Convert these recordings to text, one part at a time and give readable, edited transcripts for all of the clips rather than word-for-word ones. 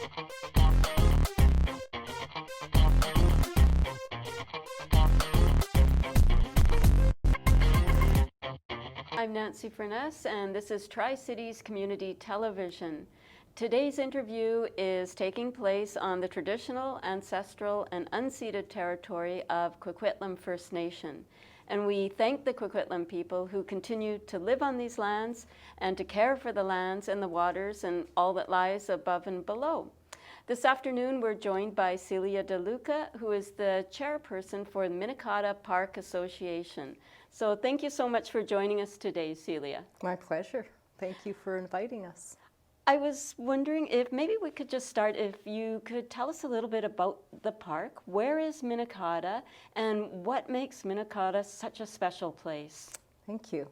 I'm Nancy Furness, and this is Tri-Cities Community Television. Today's interview is taking place on the traditional, ancestral, and unceded territory of Coquitlam First Nation. And we thank the Coquitlam people who continue to live on these lands and to care for the lands and the waters and all that lies above and below. This afternoon, we're joined by Celia DeLuca, who is the chairperson for the Minnekhada Park Association. So thank you so much for joining us today, Celia. My pleasure. Thank you for inviting us. I was wondering if maybe we could just start, if you could tell us a little bit about the park. Where is Minnekhada, and what makes Minnekhada such a special place? Thank you.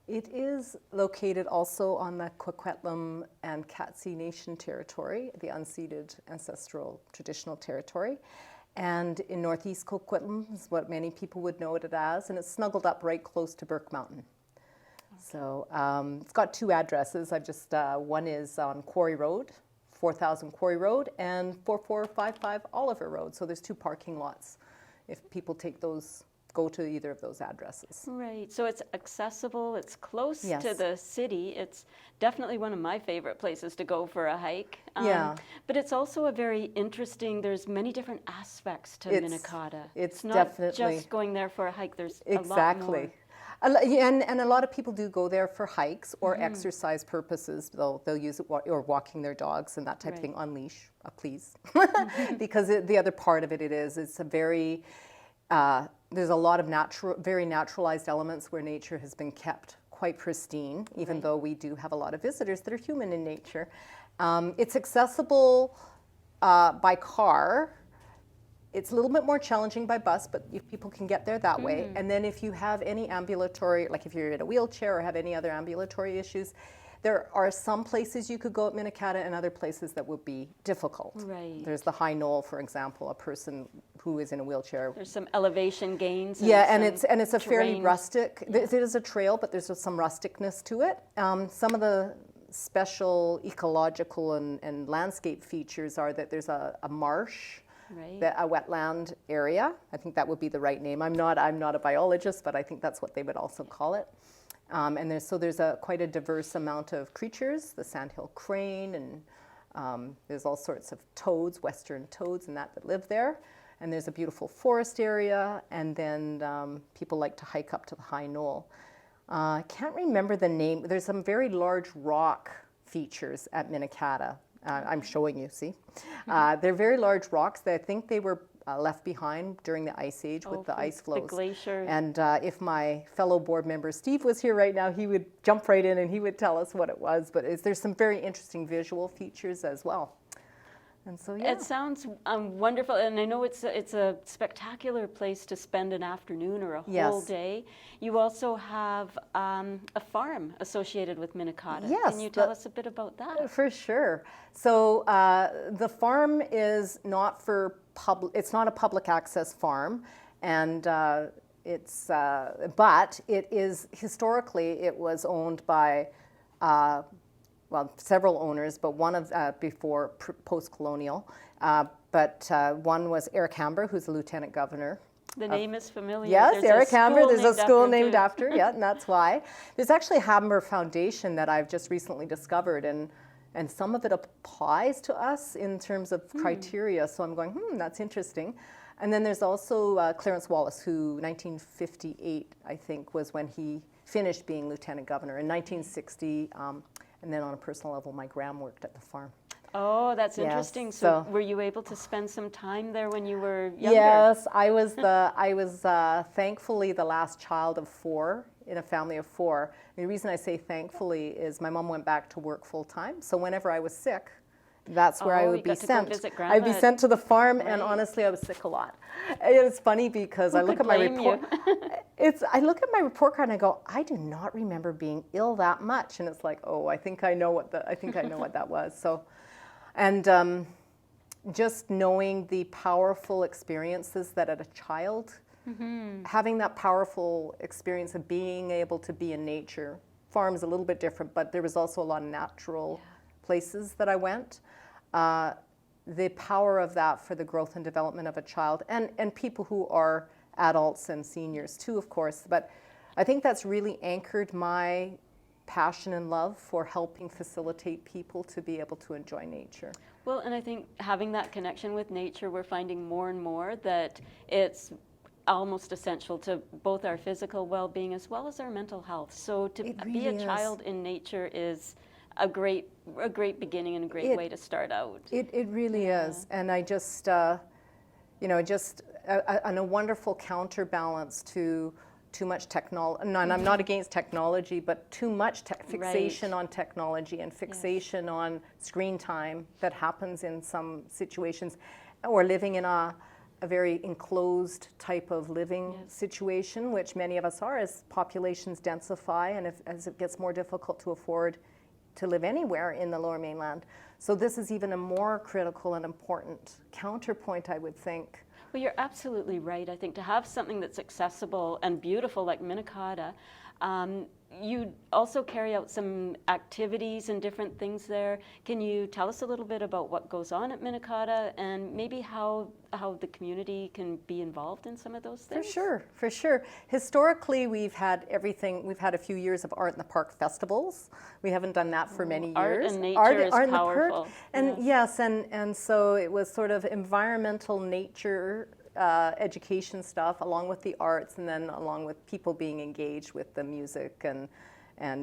It is located also on the Coquitlam and Katzie Nation territory, the unceded ancestral traditional territory. And in northeast Coquitlam is what many people would know it as, and it's snuggled up right close to Burke Mountain. So it's got two addresses. One is on Quarry Road, 4000 Quarry Road, and 4455 Oliver Road. So there's two parking lots if people go to either of those addresses. Right, so it's accessible, it's close Yes. to the city. It's definitely one of my favorite places to go for a hike. Yeah. But it's also a very interesting, there's many different aspects to Minnekhada. It's not definitely just going there for a hike, there's exactly. a lot more. And a lot of people do go there for hikes or exercise purposes. They'll use it or walking their dogs and that type of thing on leash, please. Because the other part of it's a very, there's a lot of very naturalized elements where nature has been kept quite pristine, even though we do have a lot of visitors that are human in nature. It's accessible by car. It's a little bit more challenging by bus, but people can get there that way. And then if you have any ambulatory, like if you're in a wheelchair or have any other ambulatory issues, there are some places you could go at Minnekhada and other places that would be difficult. Right. There's the High Knoll, for example, a person who is in a wheelchair. There's some elevation gains. And it's a fairly terrain. rustic. Yeah. It is a trail, but there's some rusticness to it. Some of the special ecological and landscape features are that there's a marsh. Right. A wetland area. I think that would be the right name. I'm not a biologist, but I think that's what they would also call it. And there's quite a diverse amount of creatures, the sandhill crane, and there's all sorts of toads, western toads, and that live there. And there's a beautiful forest area, and then people like to hike up to the High Knoll. I can't remember the name. There's some very large rock features at Minnekhada. I'm showing you, see? They're very large rocks. I think they were left behind during the Ice Age with the ice flows. The glacier. And if my fellow board member Steve was here right now, he would jump right in and he would tell us what it was. But there's some very interesting visual features as well. And so, yeah. It sounds wonderful, and I know it's a spectacular place to spend an afternoon or a whole day. You also have a farm associated with Minnekhada. Yes. Can you tell us a bit about that? For sure. So the farm is not for it's not a public access farm, and but it is historically it was owned by. Several owners, but one of before post-colonial, but one was Eric Hamber, who's the lieutenant governor. The name is familiar. Yes, Eric Hamber. There's a school named after. Yeah, and that's why. There's actually a Hamber Foundation that I've just recently discovered, and some of it applies to us in terms of criteria. So I'm going, that's interesting. And then there's also Clarence Wallace, who 1958, I think, was when he finished being lieutenant governor. In 1960. And then on a personal level, my gram worked at the farm. Oh, that's interesting. So were you able to spend some time there when you were younger? Yes, I was thankfully the last child of 4 in a family of 4. And the reason I say thankfully is my mom went back to work full time. So whenever I was sick, that's where I would be sent. I'd be sent to the farm, and honestly, I was sick a lot. It's funny because I look at my report. I look at my report card and I go, I do not remember being ill that much, and it's like, oh, I think I know what that was. So, and just knowing the powerful experiences that as a child, having that powerful experience of being able to be in nature. Farm's a little bit different, but there was also a lot of natural places that I went. the power of that for the growth and development of a child, and people who are adults and seniors too, of course. But I think that's really anchored my passion and love for helping facilitate people to be able to enjoy nature. Well, and I think having that connection with nature, we're finding more and more that it's almost essential to both our physical well-being as well as our mental health. So to be a child in nature is a great beginning and a great way to start out. It really is. And I just, you know, just a wonderful counterbalance to too much technology. And I'm not against technology, but too much fixation on technology and fixation on screen time that happens in some situations, or living in a very enclosed type of living situation, which many of us are as populations densify and as it gets more difficult to afford to live anywhere in the Lower Mainland. So this is even a more critical and important counterpoint, I would think. Well, you're absolutely right. I think to have something that's accessible and beautiful like Minnekhada, you also carry out some activities and different things there. Can you tell us a little bit about what goes on at Minnekhada and maybe how the community can be involved in some of those things? For sure. Historically, we've had everything. We've had a few years of Art in the Park festivals. We haven't done that for many years. Art and nature is powerful. And and so it was sort of environmental nature education stuff along with the arts, and then along with people being engaged with the music and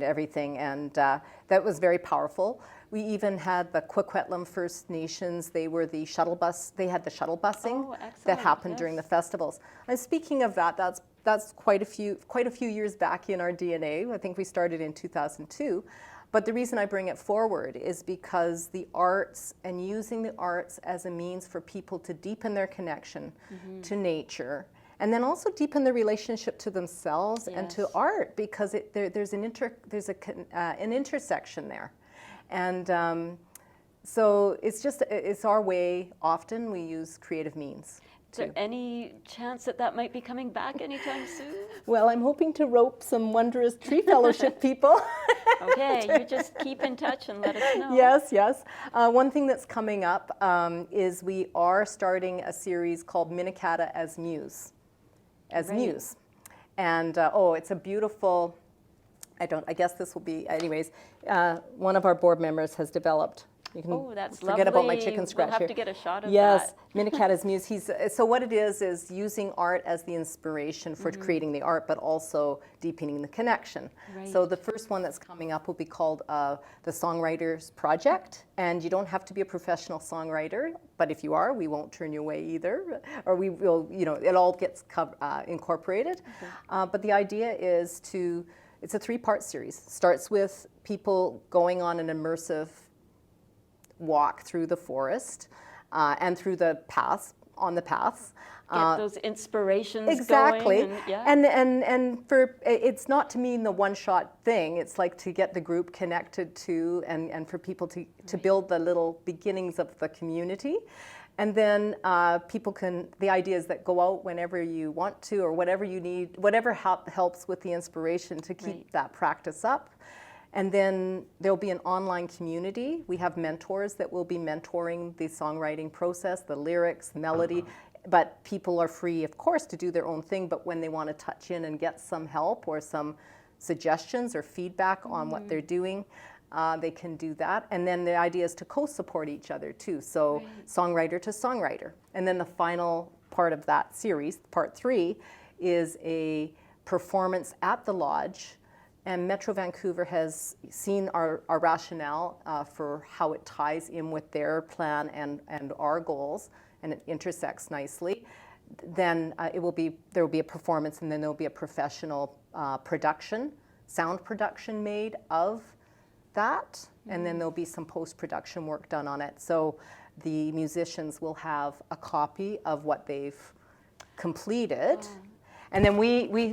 everything, and that was very powerful. We even had the Coquitlam First Nations. They were the shuttle bus. They had the shuttle busing that happened during the festivals. And speaking of that, that's quite a few years back in our DNA. I think we started in 2002. But the reason I bring it forward is because the arts, and using the arts as a means for people to deepen their connection to nature, and then also deepen the relationship to themselves and to art, because there's an intersection there, and so it's our way. Often we use creative means. Is there any chance that might be coming back anytime soon? Well, I'm hoping to rope some wondrous tree fellowship people. Okay, you just keep in touch and let us know. Yes. One thing that's coming up is we are starting a series called Minnekhada as Muse. Muse. And it's a beautiful, I guess this will be, anyways, one of our board members has developed. You can that's forget lovely. About my chicken scratch We'll have here. to get a shot of that. Yes, Minnekhada's Muse. So what it is using art as the inspiration for creating the art, but also deepening the connection. Right. So the first one that's coming up will be called the Songwriters Project. And you don't have to be a professional songwriter, but if you are, we won't turn you away either. Or we will, it all gets incorporated. Okay. But the idea is it's a 3-part series. Starts with people going on an immersive walk through the forest and through the paths, on the paths. Get those inspirations exactly. going. And for it's not to mean the one-shot thing. It's like to get the group connected to and for people to build the little beginnings of the community. And then the idea is that go out whenever you want to, or whatever you need, whatever helps with the inspiration to keep that practice up. And then there'll be an online community. We have mentors that will be mentoring the songwriting process, the lyrics, melody. But people are free, of course, to do their own thing. But when they want to touch in and get some help or some suggestions or feedback on what they're doing, they can do that. And then the idea is to co-support each other too. So songwriter to songwriter. And then the final part of that series, part 3, is a performance at the lodge. And Metro Vancouver has seen our rationale for how it ties in with their plan and our goals, and it intersects nicely. Then there will be a performance, and then there will be a professional sound production made of that, and then there'll be some post-production work done on it. So the musicians will have a copy of what they've completed. And then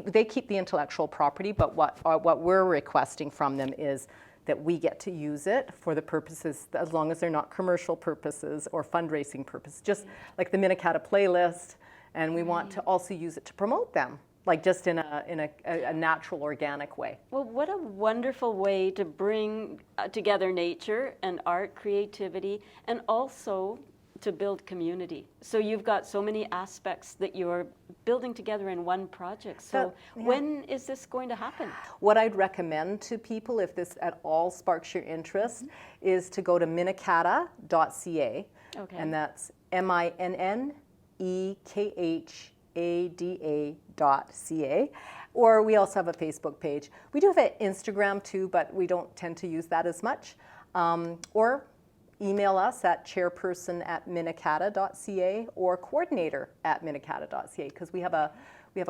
they keep the intellectual property, but what we're requesting from them is that we get to use it for the purposes, as long as they're not commercial purposes or fundraising purposes, just like the Minnekhada playlist, and we want to also use it to promote them. like just in a natural, organic way. Well, what a wonderful way to bring together nature and art, creativity, and also to build community. So you've got so many aspects that you're building together in one project. So when is this going to happen? What I'd recommend to people, if this at all sparks your interest, is to go to minnekhada.ca, and that's MINNEKHADA.ca. Or we also have a Facebook page. We do have an Instagram too, but we don't tend to use that as much. Or email us at chairperson@minnekhada.ca or coordinator@minnekhada.ca, because we have a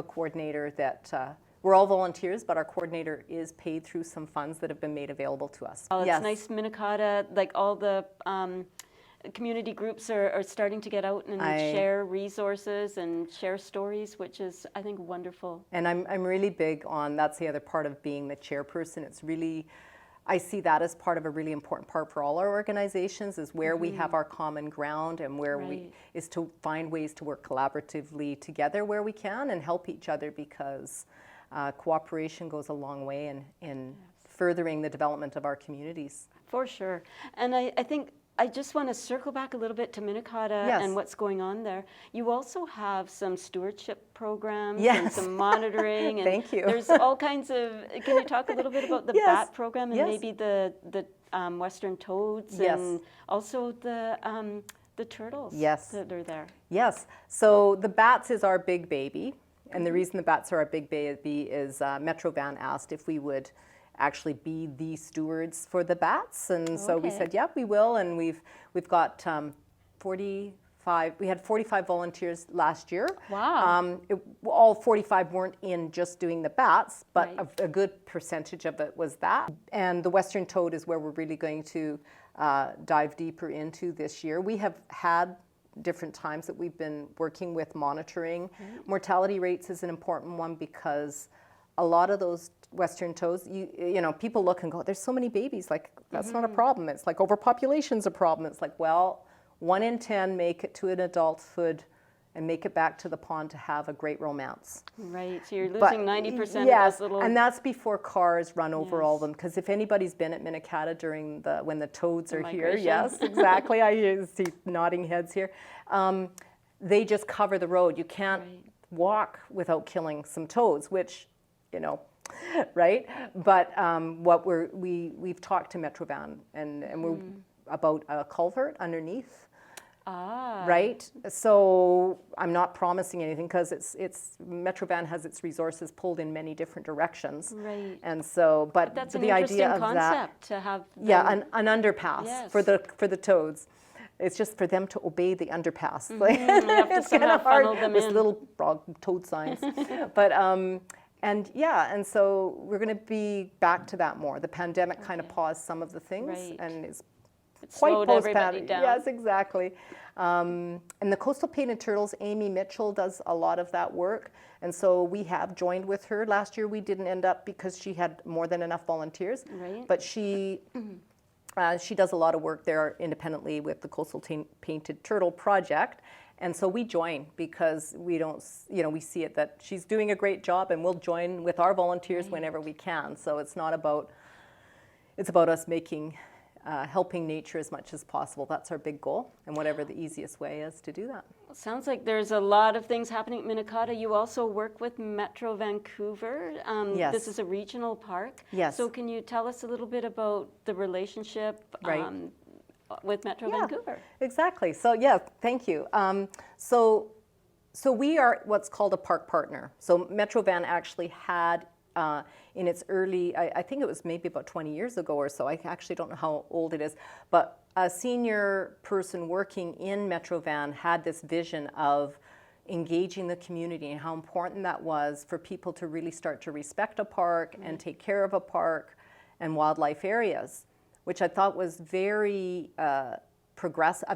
coordinator that we're all volunteers, but our coordinator is paid through some funds that have been made available to us. Well, it's nice, Minnekhada, like all the community groups are starting to get out and share resources and share stories, which is, I think, wonderful. And I'm really big on, that's the other part of being the chairperson. It's really, I see that as part of a really important part for all our organizations, is where we have our common ground and where is to find ways to work collaboratively together where we can and help each other, because cooperation goes a long way in furthering the development of our communities. For sure. And I think I just want to circle back a little bit to Minnekhada and what's going on there. You also have some stewardship programs and some monitoring. And Thank you. There's all kinds of, can you talk a little bit about the BAT program and maybe the western toads and also the turtles that are there? Yes. So the bats is our big baby. And the reason the bats are our big baby is Metro Van asked if we would actually be the stewards for the bats, and so we said, yeah, we will. And we've got 45. We had 45 volunteers last year. Wow. All 45 weren't in just doing the bats, but a good percentage of it was that. And the western toad is where we're really going to dive deeper into this year. We have had different times that we've been working with monitoring. Mortality rates is an important one, because a lot of those western toads, you know, people look and go, there's so many babies, like that's not a problem. It's like overpopulation's a problem. It's like, well, 1 in 10 make it to an adulthood and make it back to the pond to have a great romance. Right, so you're losing 90% of those little... and that's before cars run over all of them, because if anybody's been at Minnekhada during when the toads are here, yes, exactly, I see nodding heads here, they just cover the road. You can't walk without killing some toads, which, you know, right? But what we've talked to Metro Van and we're about a culvert underneath. Right? So I'm not promising anything, because it's Metro Van has its resources pulled in many different directions. Right. And so, but that's the idea of concept to have an underpass for the toads. It's just for them to obey the underpass. Like, it's kind of hard with little toad signs. But and so we're going to be back to that more. The pandemic kind of paused some of the things, and it's quite everybody down. Yes, exactly. And the coastal painted turtles, Amy Mitchell does a lot of that work, and so we have joined with her. Last year we didn't end up because she had more than enough volunteers, but she does a lot of work there independently with the Coastal Painted Turtle Project. And so we join, because we don't, you know, we see it that she's doing a great job, and we'll join with our volunteers whenever we can. So it's not about, it's about us making, helping nature as much as possible. That's our big goal, and whatever the easiest way is to do that. Well, sounds like there's a lot of things happening at Minnekhada. You also work with Metro Vancouver. This is a regional park. Yes. So can you tell us a little bit about the relationship with Metro Vancouver? Exactly. So thank you. So we are what's called a park partner. So Metro Van actually had in its early, I think it was maybe about 20 years ago or so, I actually don't know how old it is, but a senior person working in Metro Van had this vision of engaging the community and how important that was for people to really start to respect a park and take care of a park and wildlife areas, which I thought was very progressive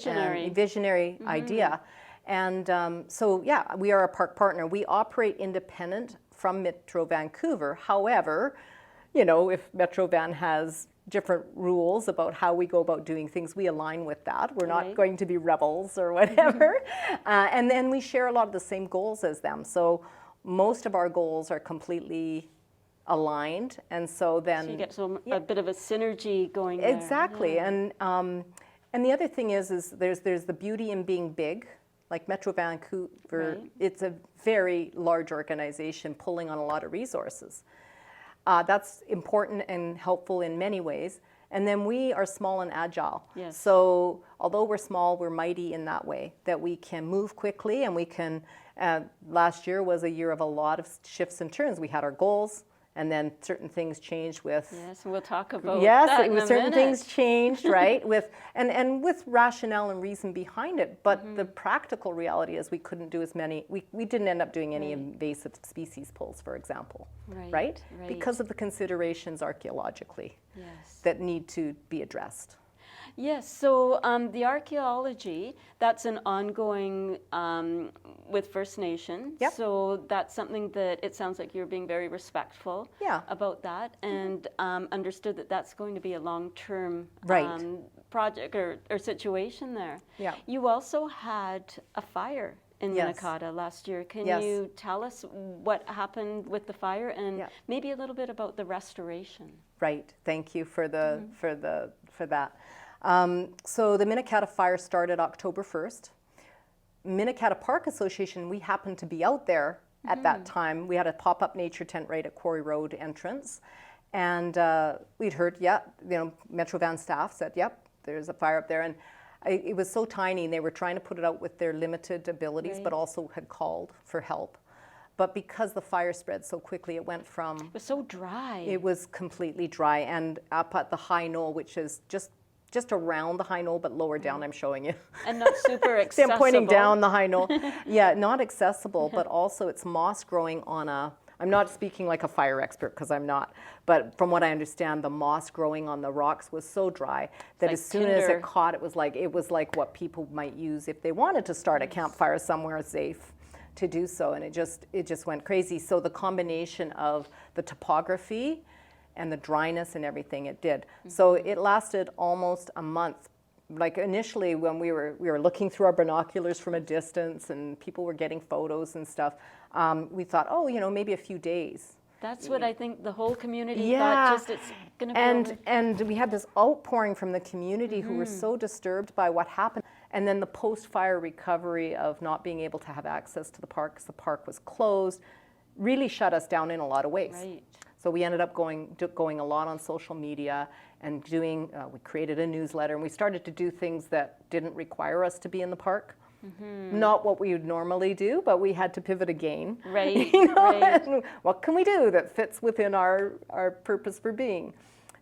and visionary idea. And we are a park partner. We operate independent from Metro Vancouver. However, you know, if Metro Van has different rules about how we go about doing things, we align with that. We're not going to be rebels or whatever. And then we share a lot of the same goals as them. So most of our goals are completely aligned, and so then So you get a bit of a synergy going there. exactly. Yeah. And the other thing is there's the beauty in being big. Like Metro Vancouver, Right. it's a very large organization pulling on a lot of resources. That's important and helpful in many ways. And then we are small and agile. Yes. So although we're small, we're mighty in that way, that we can move quickly, and we can, last year was a year of a lot of shifts and turns. We had our goals, and then certain things changed with Yes, and we'll talk about yes, that it in was a certain minute. things changed, right? With and with rationale and reason behind it. But the practical reality is we couldn't do as many. We didn't end up doing any invasive species pulls, for example, right? Because of the considerations archaeologically Yes. that need to be addressed. Yes, so the archaeology, that's an ongoing with First Nations. Yep. So that's something that it sounds like you're being very respectful Yeah. about that, and understood that that's going to be a long-term Right. project or situation there. Yeah. You also had a fire in Yes. Minnekhada last year. Can Yes. you tell us what happened with the fire and Yeah. maybe a little bit about the restoration? Right. Thank you for that. So the Minnekhada fire started October 1st. Minnekhada Park Association, we happened to be out there at that time. We had a pop-up nature tent right at Quarry Road entrance. And we'd heard, Metro Van staff said, yep, there's a fire up there. And it was so tiny, and they were trying to put it out with their limited abilities, but also had called for help. But because the fire spread so quickly, it went from... It was so dry. It was completely dry. And up at the high knoll, which is just around the high knoll, but lower down, I'm showing you. And not super See, accessible. I'm pointing down the high knoll. Yeah, not accessible, but also it's moss growing on a... I'm not speaking like a fire expert, because I'm not. But from what I understand, the moss growing on the rocks was so dry that like as soon as tinder. it caught, it was like what people might use if they wanted to start a campfire somewhere safe to do so. And it just went crazy. So the combination of the topography and the dryness and everything, it did. So it lasted almost a month. Like initially when we were looking through our binoculars from a distance and people were getting photos and stuff, we thought, maybe a few days. That's what I think the whole community Yeah. thought, just it's going to be And we had this outpouring from the community who were so disturbed by what happened. And then the post-fire recovery of not being able to have access to the park because the park was closed really shut us down in a lot of ways. Right. So we ended up going a lot on social media and we created a newsletter, and we started to do things that didn't require us to be in the park. Not what we would normally do, but we had to pivot again. Right, Right. And what can we do that fits within our purpose for being?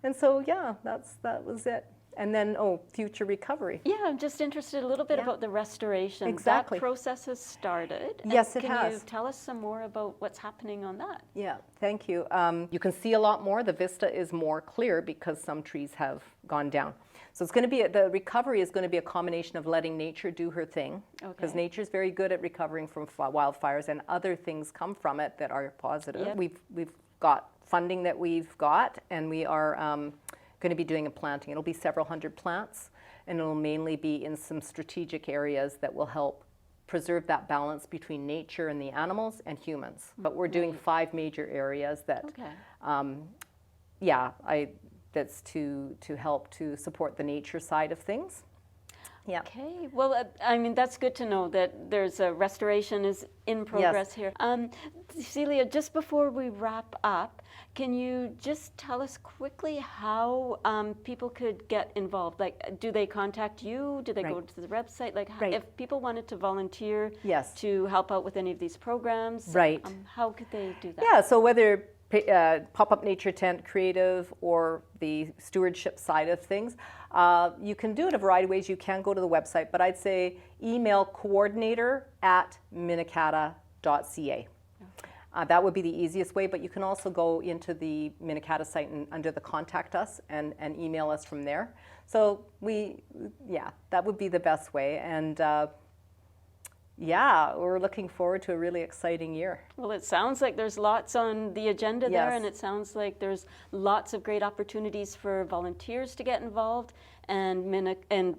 And so, yeah, that was it. And then, future recovery. Yeah, I'm just interested a little bit about the restoration. Exactly. That process has started. And Yes, it can has. you tell us some more about what's happening on that? Yeah, thank you. You can see a lot more. The vista is more clear because some trees have gone down. So it's going to be, the recovery is going to be a combination of letting nature do her thing, because nature is very good at recovering from wildfires, and other things come from it that are positive. Yep. We've got funding that we've got, and we are going to be doing a planting. It'll be several hundred plants, and it'll mainly be in some strategic areas that will help preserve that balance between nature and the animals and humans. But we're doing 5 major areas that, that's to help to support the nature side of things. Yeah. Okay, well, I mean, that's good to know that there's a restoration is in progress here. Celia, just before we wrap up, can you just tell us quickly how people could get involved? Like, do they contact you? Do they go to the website? Like, if people wanted to volunteer to help out with any of these programs, how could they do that? Yeah, so whether pop-up nature tent, creative, or the stewardship side of things, you can do it a variety of ways. You can go to the website, but I'd say email coordinator@minnekhada.ca. That would be the easiest way, but you can also go into the Minnekhada site and under the contact us and email us from there. So that would be the best way. And we're looking forward to a really exciting year. Well, it sounds like there's lots on the agenda there, and it sounds like there's lots of great opportunities for volunteers to get involved, and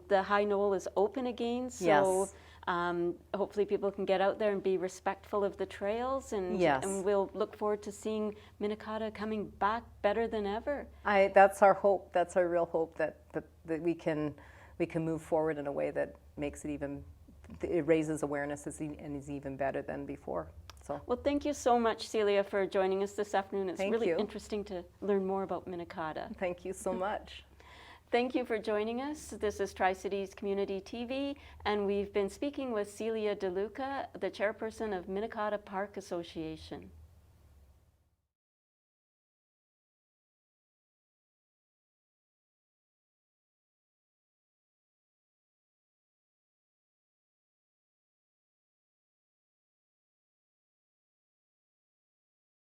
the High Knoll is open again, so Hopefully people can get out there and be respectful of the trails, and, Yes. and we'll look forward to seeing Minnekhada coming back better than ever. That's our hope. That's our real hope, that we can move forward in a way that makes it raises awareness and is even better than before. So. Well, thank you so much, Celia, for joining us this afternoon. It's Thank really you. interesting to learn more about Minnekhada. Thank you so much. Thank you for joining us. This is Tri-Cities Community TV, and we've been speaking with Celia DeLuca, the chairperson of Minnekhada Park Association.